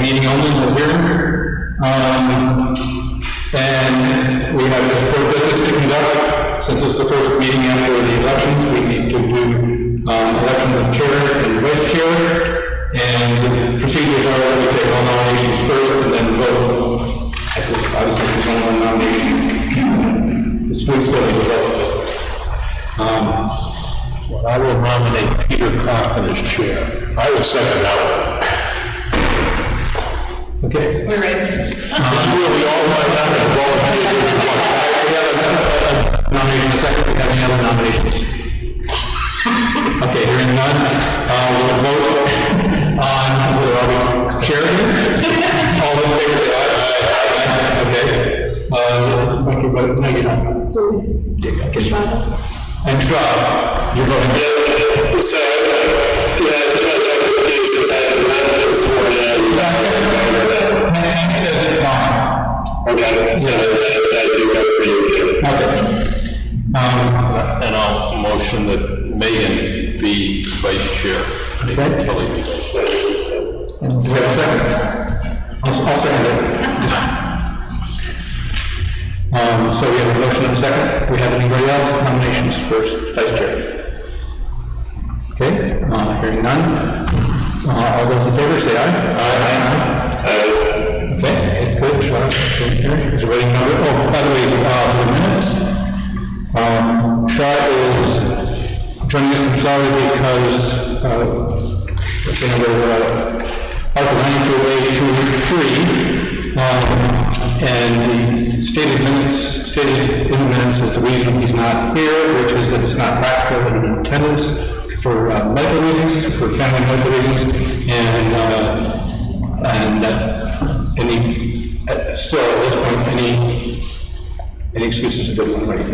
meeting only, no hearing. And we have this board business to conduct. Since it's the first meeting after the elections, we need to do election of chair and vice chair. And the procedures are that we take all nominations first and then vote. Obviously, there's only one nomination. The students still need to vote. Well, I will nominate Peter Coffin as chair. I will second that one. Okay. We're ready. We all line up and volunteer. We have a nomination, a second. We have any other nominations? Okay, hearing none, we'll vote on chair. All in favor, say aye. Okay. And Schwab, you're voting. So, okay, so I do have for you. Okay. And I'll motion that Megan be vice chair. Okay. Kelly be vice chair. Do we have a second? I'll second it. So we have a motion and a second. We have anybody else? Nominations first, vice chair. Okay, hearing none. All those in favor say aye. Aye. Okay, it's good. Is it ready number? Oh, by the way, for the minutes, Shaw is joining us from Florida because, let's see, number Article 92A23, and the stated in the minutes is the reason he's not here, which is that it's not practical in attendance for medical reasons, for family medical reasons, and still at this point, any excuses are good one, right?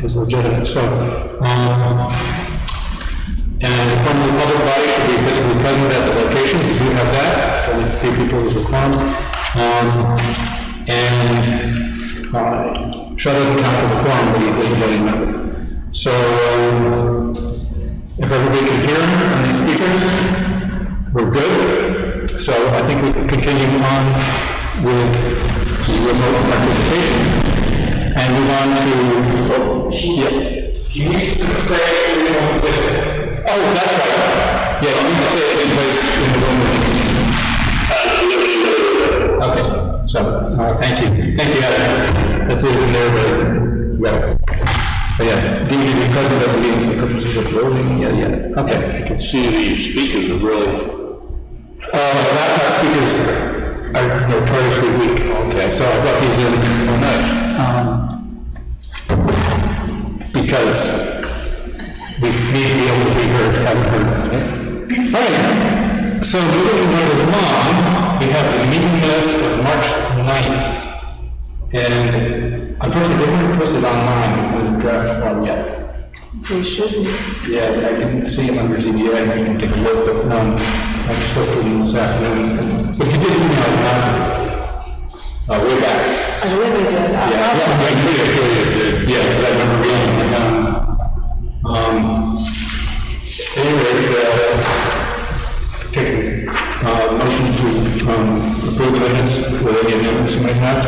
Is legitimate. So, and the public body should be physically present at the location. We do have that. So the 3 people is required. Shaw doesn't count for the quorum, but he is a voting member. So, if everybody can hear him and these speakers, we're good. So I think we can continue on with remote participation and move on to, He needs to say we don't say it. oh, that's right. Yeah, you need to say it in place in the room. Okay, so, thank you. Thank you, Adam. That's it in there, but, well, but yeah, deemed to be present at the meeting for purposes of voting, yeah. Okay. I can see the speakers are really, laptop speakers are notoriously weak. Okay, so I brought these in. Oh, nice. Because we need to be able to be heard, haven't heard. All right, so moving right along, we have the meeting minutes of March 9th. And unfortunately, they weren't posted online in the draft form yet. They should be. Yeah, I didn't see them under ZBA, I can take a look, but I just looked through them this afternoon. But you did email them out. Way back. I really did. Yeah, because I remember reading them down. Anyway, take a motion to approve the minutes with any amendments you might have.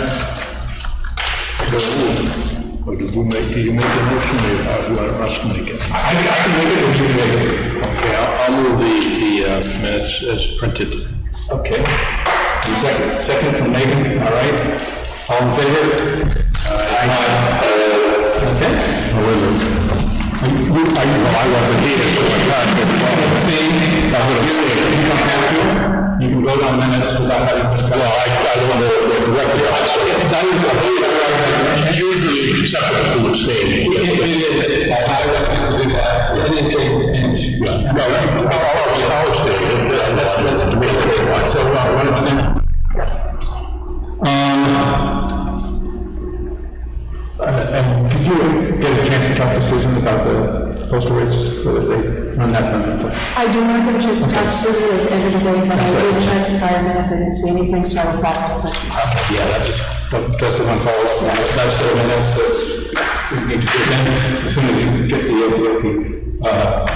or do you make the motion, or do you want us to make it? I can make it, or you can make it. Okay, I'll move the minutes as printed. Okay. Second from Megan, all right. All in favor? Aye. Okay. I wasn't here, so I can't. You can vote on minutes without having. Well, I don't want to correct you. That is Usually, acceptable to abstain. it is. I like to do that. That's a great one. So, 100%. And did you get a chance to talk to Susan about the postal rates, whether they run that from? I do not get a chance to talk to Susan at the end of the day, but I did check the prior minutes, I didn't see anything, so I will follow up with you. Yeah, that's just the one follow-up. That's the minutes that we need to do then. As soon as you get the OPOP,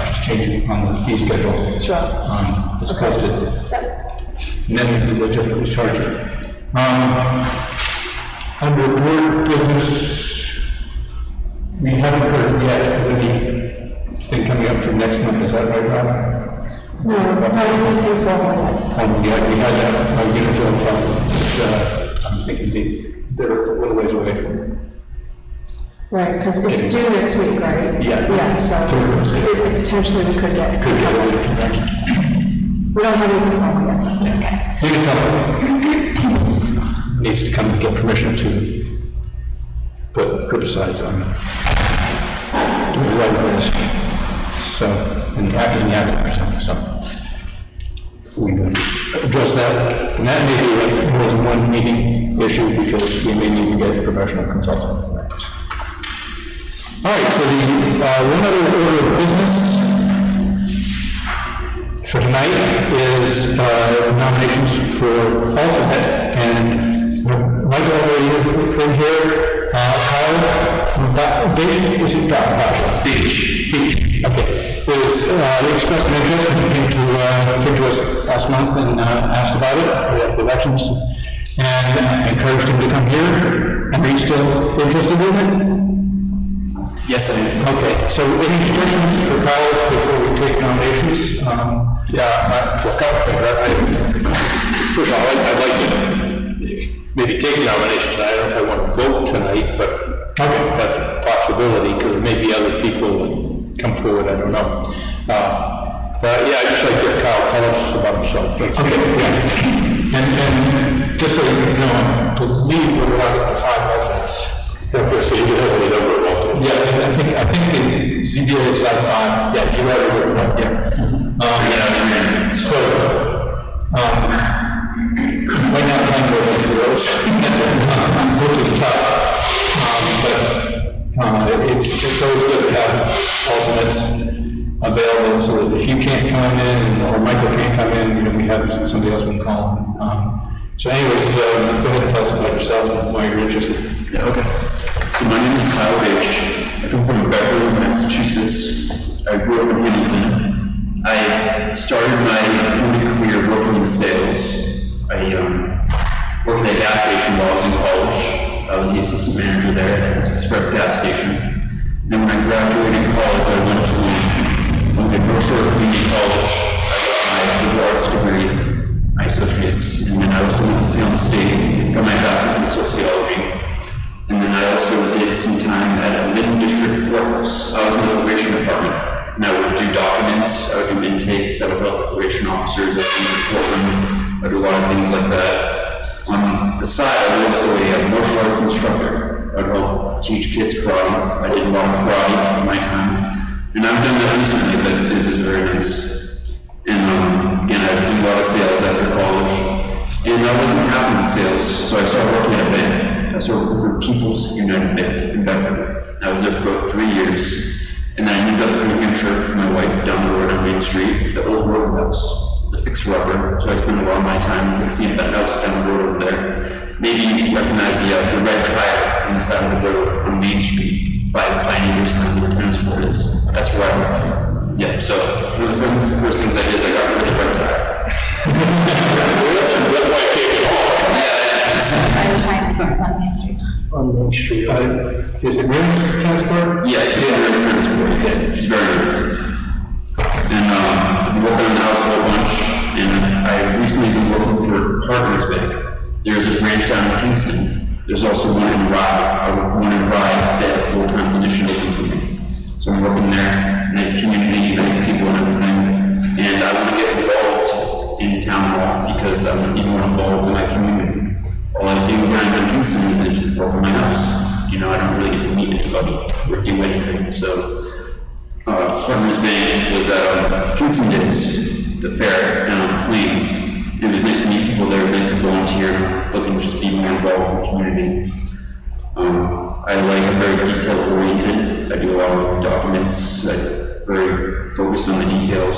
just change it on the fee schedule. Sure. It's posted. Yep. and then we legitimately charge it. Under board business, we haven't heard yet of anything coming up for next month, is that right, Rob? No, not anything formal yet. Yeah, we had that, I'm getting to from, I'm thinking they're a little ways away. Right, because it's due next week, right? Yeah. Yeah, so Third Wednesday. potentially we could get. Could get a little from that. We don't have anything formal yet. Okay. You can tell needs to come to get permission to put herbicides on the right of ways. So, and after the advertising, so we can address that. And that may be more than one meeting issue because we may need to get a professional consultant for that. All right, so the one other order of business for tonight is nominations for alternate, and Michael already has been here. Kyle, is it Beach? Okay. He expressed an interest and came to us last month and asked about it, the elections, and encouraged him to come here. And are you still interested in it? Yes, I am. Okay, so any questions for Kyle before we take nominations? Yeah, a couple things. First of all, I'd like to maybe take nominations. I don't know if I want to vote tonight, but that's a possibility, because there may be other people that come forward, I don't know. But yeah, I'd just like to have Kyle tell us about himself. Okay, yeah. And just so you know, I believe we're allowed up to 5 alternates. Okay, so you have any number of alternates? Yeah, and I think the ZBA is about 5. Yeah, you already wrote it up, yeah. So, right now, I'm going to those, which is tough. But it's always good to have alternates available, so that if you can't come in, or Michael can't come in, we have somebody else we can call. So anyways, go ahead and tell us about yourself and why you're interested. Yeah, okay. So my name is Kyle H. I come from Beverly, Massachusetts. I grew up in Hamilton. I started my early career working in sales. I worked at a gas station while I was in college. I was the assistant manager there at an express gas station. And then when I graduated college, I went to North Shore Community College. I got my liberal arts degree, my associates, and then I also went to Salem State, got my bachelor's in sociology. And then I also did some time at a Lytton District Courthouse. I was in the probation department, and I would do documents, I would do intakes, I would help the probation officers, I would do the courtroom, I would do a lot of things like that. On the side, I was also a martial arts instructor. I would help teach kids karate. I did a lot of karate in my time. And I've done that recently, but it was very nice. And again, I was doing a lot of sales after college. And I wasn't happy with sales, so I started working at a bank. I started working for People's United Bank in Bedford. I was there for about 3 years. And then I moved up to New Hampshire with my wife down the road on Main Street, the old Roadhouse. It's a fixer-upper, so I spent a lot of my time fixing up that house down the road over there. Maybe you can recognize the red tire on the side of the road on Main Street by Pine Acres, where the tennis court is. That's where I live. Yeah, so one of the first things I did is I got rid of the red tire. That's why I take it off. On Main Street. On Main Street. Is it Rim's tennis court? Yes, yeah, the tennis court. Yeah, it's very nice. And I've been working on the house a whole bunch, and I've recently been working for Partners Bank. There's a branch down in Kingston. There's also one in Rye. One in Rye set a full-time position open for me. So I'm working there. Nice community, nice people and everything. And I want to get involved in town hall because I'm even more involved in my community. All I do when I'm in Kingston is just work on my house. You know, I don't really get to meet anybody or do anything. So Partners Bank was at Kingston Days, the fair down on the plains. It was nice to meet people there, it was nice to volunteer, looking to just be more involved in the community. I'm very detail oriented. I do a lot of documents, I'm very focused on the details.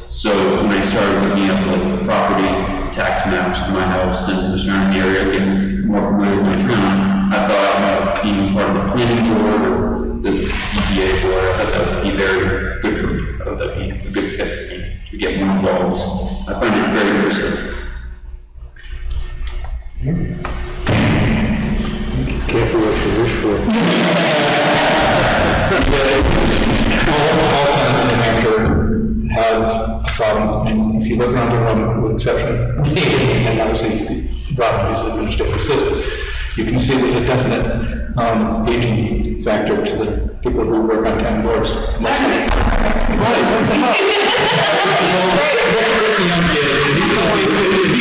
So when I started looking at like property tax maps of my house and the surrounding area, getting more familiar with my town, I thought about being part of the planning board or the ZBA board. I thought that would be very good for me. I thought that would be a good fit for me to get more involved. I find it very interesting. Careful what you wish for. All towns in New Hampshire have a problem, and if you look around the room, with exception of me, and obviously the problem is the administrative assistant, you can see there's a definite aging factor to the people who work on town boards. He's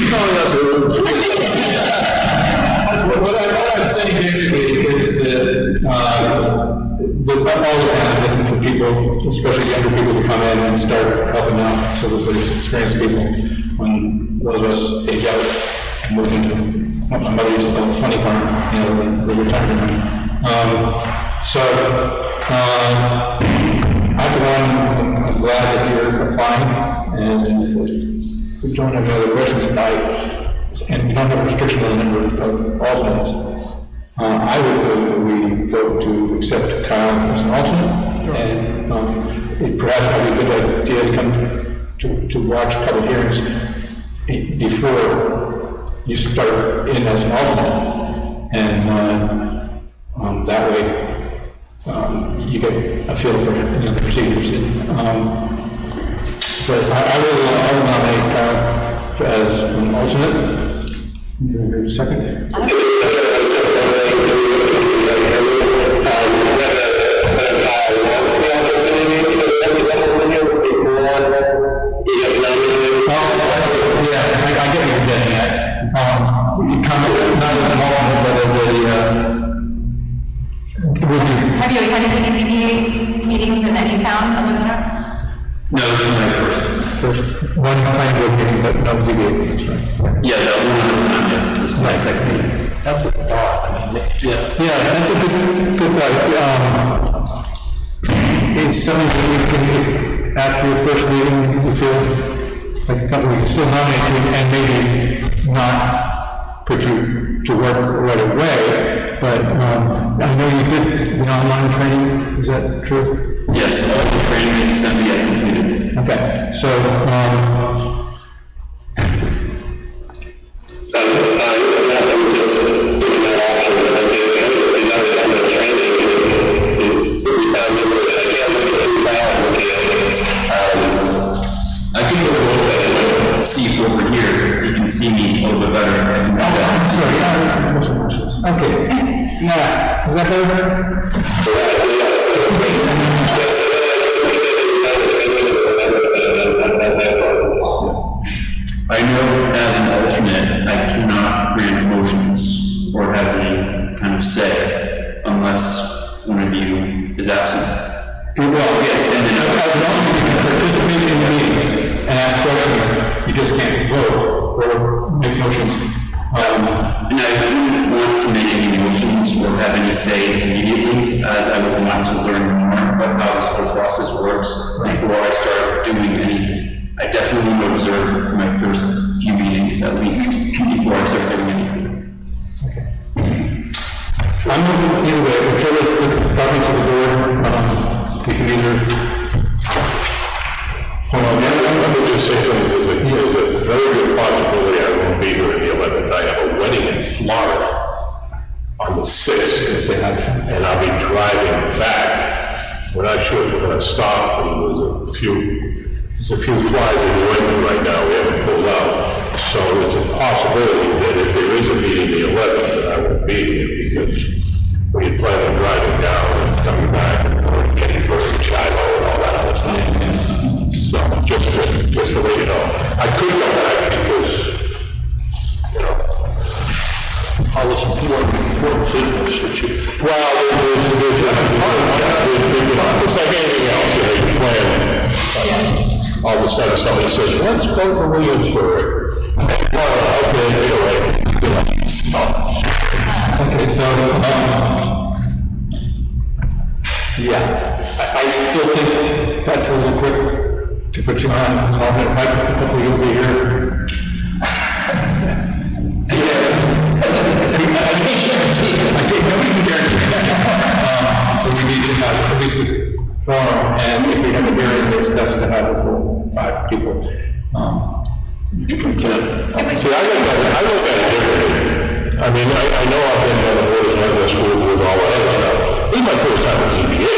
calling us rude. What I'm saying basically is that all the towns are looking for people, especially younger people, to come in and start helping out, so that there's experienced people when those of us age out and move into what my mother used to call the funny farm, the retirement home. I, for one, am glad that you're applying, and if we don't have any other questions, and we don't have a restriction on the number of alternates, I would move that we vote to accept Kyle as an alternate, and it perhaps might be a good idea to come to watch a couple hearings before you start in as an alternate, and that way you get a feel for the procedures. But I will nominate Kyle as an alternate. Second. I get what you're getting at. You come not as an alternate, but as Have you attended any ZBA meetings in any town other than that? No, this is my first one planning board meeting, but no ZBA meetings, right? Yeah, that one at a time, yes, this is my second meeting. That's a thought, I mean, Yeah, that's a good thought. It's something that we can, after your first meeting, you feel like a company, we can still nominate you and maybe not put you to work right away, but I know you did the online training, is that true? Yes, all the training that you sent me, I completed. Okay, so, I can go over and see over here, if you can see me a little bit better. I can I'm sorry, I wasn't watching this. Okay, now, is that better? I know as an alternate, I cannot grant motions or have any kind of say unless one of you is absent. Well, yes, and then as long as you can participate in the meetings and ask questions, you just can't vote or make motions. And I wouldn't want to make any motions or have any say immediately, as I would want to learn more about how this whole process works before I start doing anything. I definitely want to observe my first few meetings at least before I start doing anything. I'm looking either way, whichever is talking to the board, we can either. Hold on, let me just say something. There's a very good possibility I won't be here on the 11th. I have a wedding in Florida on the 6th. And I'll be driving back. We're not sure if we're going to stop. There's a few flies in New England right now. We haven't pulled out. So it's a possibility that if there is a meeting the 11th, that I won't be here because we had planned on driving down and coming back and getting birth and Shiloh and all that other stuff. So just to let you know, I could come back because, all this important business that you. well, it's like anything else, you plan. All of a sudden somebody says, let's go to Williamsburg. Well, okay, anyway. Okay, so, yeah, I still think that's a little quick to put you on, so hopefully you'll be here. I think nobody can guarantee that. So we need to have at least a forum, and if we have a hearing, it's best to have a full 5 people. See, I look at it differently. I mean, I know I've been on the board of medical school with all that other stuff. This is my first time at ZBA,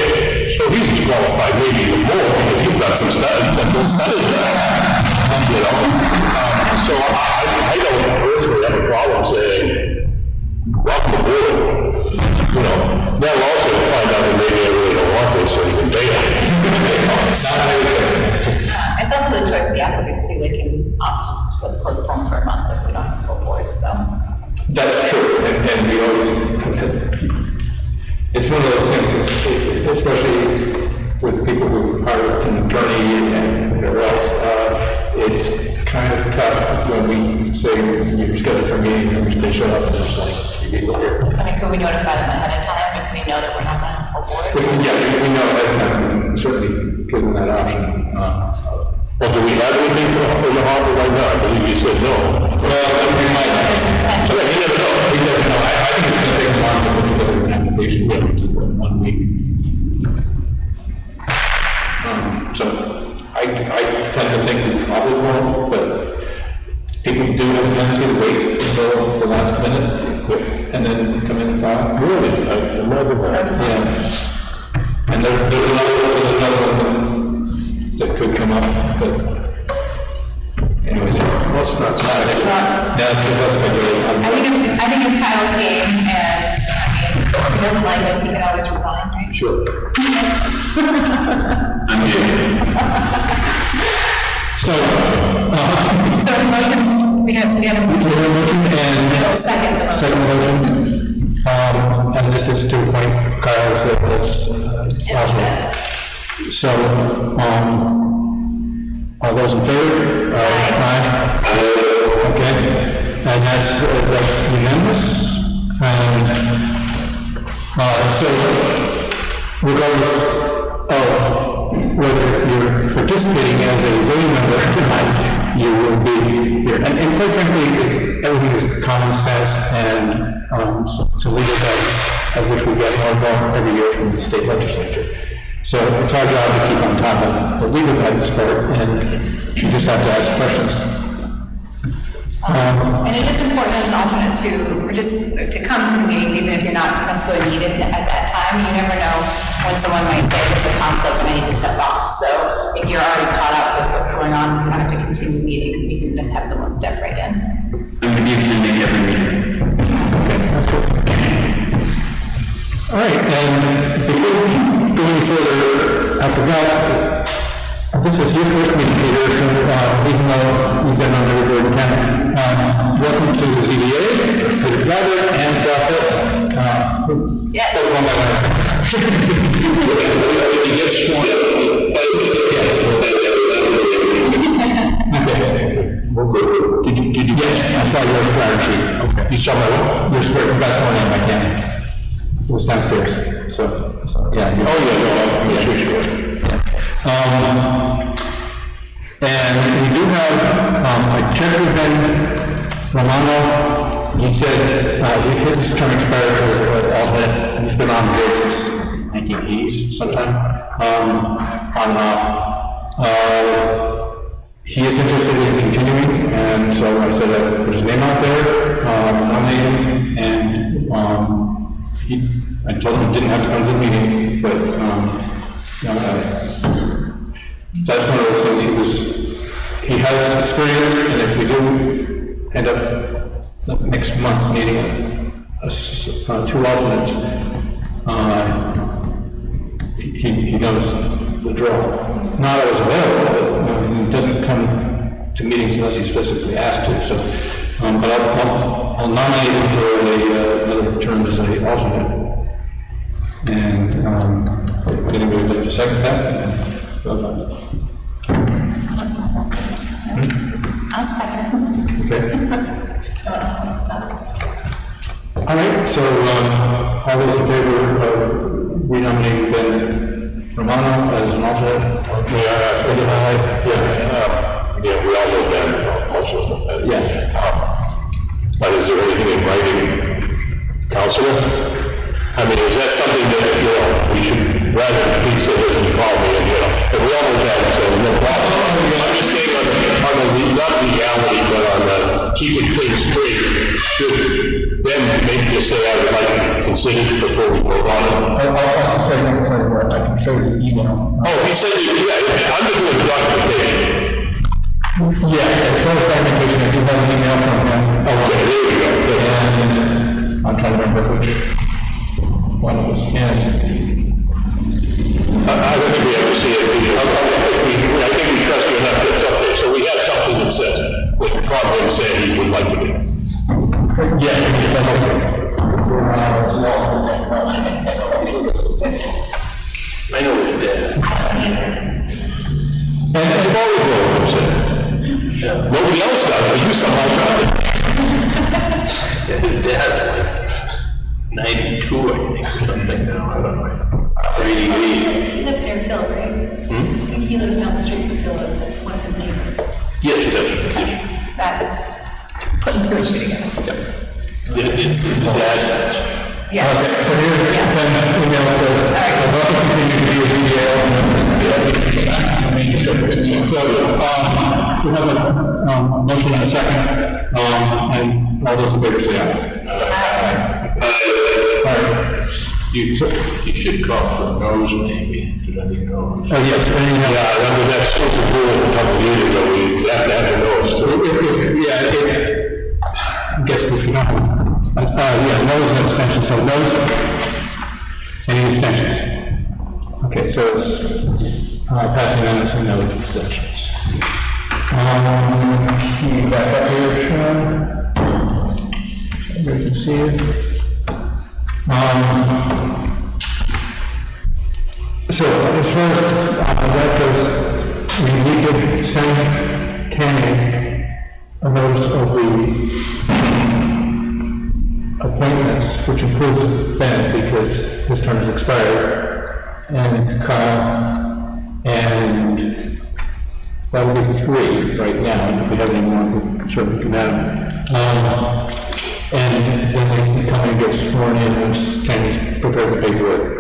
so he's qualified maybe even more because he's got some studies, you know? So I don't personally have a problem saying, welcome aboard. You know, they'll also find out that maybe I really don't want this, so you can bail. It's also the choice of the applicant too, they can opt for the postpone for a month if we don't have a full board, so. That's true, and we always, it's one of those things, especially with people who've hired an attorney and whatever else, it's kind of tough when we say you're scheduled for a meeting and they show up and it's like, you go here. I mean, could we notify them ahead of time if we know that we're not going to have a full board? If we know ahead of time, we can certainly give them that option. Well, do we have anything in the harbor right now? I believe you said no. Well, we might. So, you never know. We never know. I think it's gonna take a while to put together an application, we have to do it in 1 week. So, I tend to think we probably won't, but people do have a tendency to wait until the last minute and then come in and file. Really? I've never had. Yeah. And there's another one that could come up, but anyways. Let's not start it. Yeah, let's speculate. I think in Kyle's game, and I mean, if he doesn't like us, he can always resign, right? Sure. So So the motion, we have a motion and second the motion. second motion. And this is to appoint Kyle as alternate. So, all those in favor? Aye. Okay, and that's unanimous. And, so, regardless of whether you're participating as a voting member tonight, you will be here. And quite frankly, everything is common sense and, so legal guidance, of which we get more and more every year from the state legislature. So it's our job to keep on top of the legal guidance part, and you just have to ask questions. And it is important as an alternate to come to the meetings, even if you're not necessarily needed at that time. You never know when someone might say there's a conflict and I need to step off. So if you're already caught up with what's going on, you don't have to continue meetings, and you can just have someone step right in. I'm going to be attending every meeting. Okay, that's good. All right, and before we keep going further, I forgot, this is your first meeting, Peter, so even though you've been on every board in town, welcome to the ZBA, Peter Brother, and Phil. Yes. That's one by one. You get sworn. Okay. Did you? Yes, I saw your swearing sheet. Okay. You saw my what? Your swearing, that's one in my camera. It was downstairs, so yeah. I'm sure. And we do have, I checked with Ben Romano. He said, his term expired as alternate. He's been on board since 1980s sometime, on and off. He is interested in continuing, and so I said I'd put his name out there, nominate him, and, I told him he didn't have to come to the meeting, but, that's one of those things he has experience, and if we do end up next month needing two alternates, he knows the drill. It's not always available, but he doesn't come to meetings unless he specifically asked to, so, but I'll nominate him for another term as an alternate. And, anybody would like to second that? I'll second. Okay. All right, so, all those in favor of renominating Ben Romano as an alternate? Yeah, we all know that, most of us know that. Yeah. But is there anything in writing, Counselor? I mean, is that something that, we should, rather than please say, listen, call me, and, and we all know that, so no problem. I'm just saying on the not legality, but on the keeping things straight, should then maybe just say, I would like to be considered before we vote on it. I'll say one thing where I can show you the email. Oh, he said, yeah, I'm doing the documentation. Yeah, as far as documentation, I do have an email from him. Okay, there we go. And I'm trying to remember which one it was. And I don't think we ever see it. I think we trust you enough that it's okay. So we have something that says, what from him saying he would like to be. yeah, I know his dad. And all the world said. Nobody else does, but you somehow got it. Yeah, his dad's like 92, I think, or something now, I don't know. Or 88. He lives near Phil, right? I think he lives down the street from Phil, one of his neighbors. Yes, he does. Yes. That's putting two and two together. His dad does. Yes. okay, so here's the email that says, I'd love to continue to be a VDL. So, we have a motion and a second, and all those in favor say aye. All right. You should call for nose maybe, did I know? Oh, yes, Yeah, I remember that social rule a couple of years ago, we have to have a nose too. I guess we should not. Yeah, no's and abstentions, so no's. Any abstentions? Okay, so it's passing unanimous and no abstentions. Can you back up here, Sean? Everybody can see it. So as far as that goes, we need to send Tammy a notice of the appointments, which includes Ben, because his term has expired, and Kyle, and that will be 3 right now, and if we have any more, we certainly can add them. And then they can come and get sworn in once Tammy's prepared the paperwork.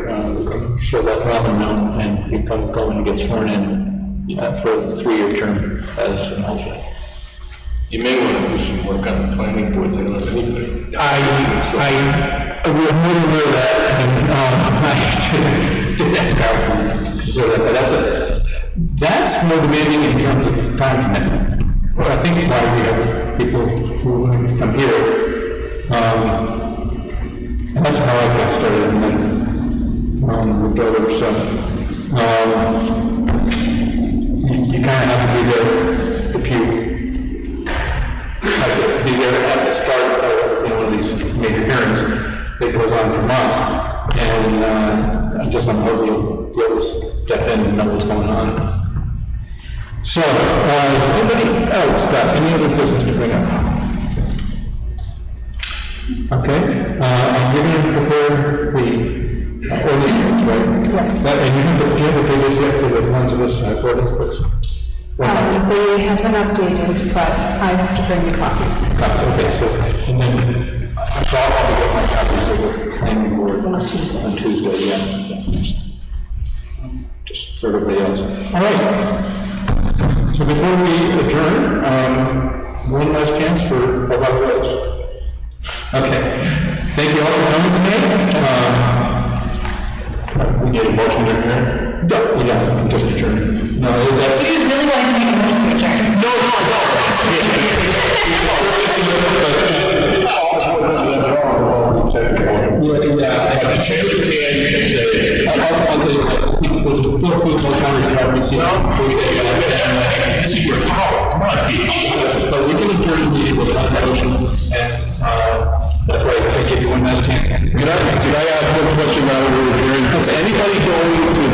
Show that Robin now, and he can go in and get sworn in for a 3-year term as an alternate. You may want to do some work on the planning board, they don't have anything. I would know that, and I didn't ask Kyle to consider that, but that's more demanding in terms of time commitment. Well, I think why we have people who come here, and that's how I got started, and then moved over, so you kind of have to be there if you have to be there at the start of one of these major hearings that goes on for months, and just on hope you'll be able to step in and know what's going on. So, has anybody else got any other business to bring up? Okay, and you're going to prepare the ordinance, right? Yes. And do you have the pages yet for the ones of us ordinance books? They have been updated, but I have to bring the copies. Okay, so, and then, so I'll probably get my copies of the planning board On Tuesday. On Tuesday, yeah. Just for everybody else. All right. So before we adjourn, one last chance for a lot of those. Okay. Thank you all for coming tonight. We need a motion to adjourn? No, we don't, just adjourn. No, that's. You just really wanted to make a motion to adjourn. No, The chair can say, I'll tell you, there's 4 football counters that I've received. this is your power, come on, Pete. But we can adjourn the meeting without a motion, and that's why I give you one last chance. Could I ask one question now we're adjourned? Is anybody going to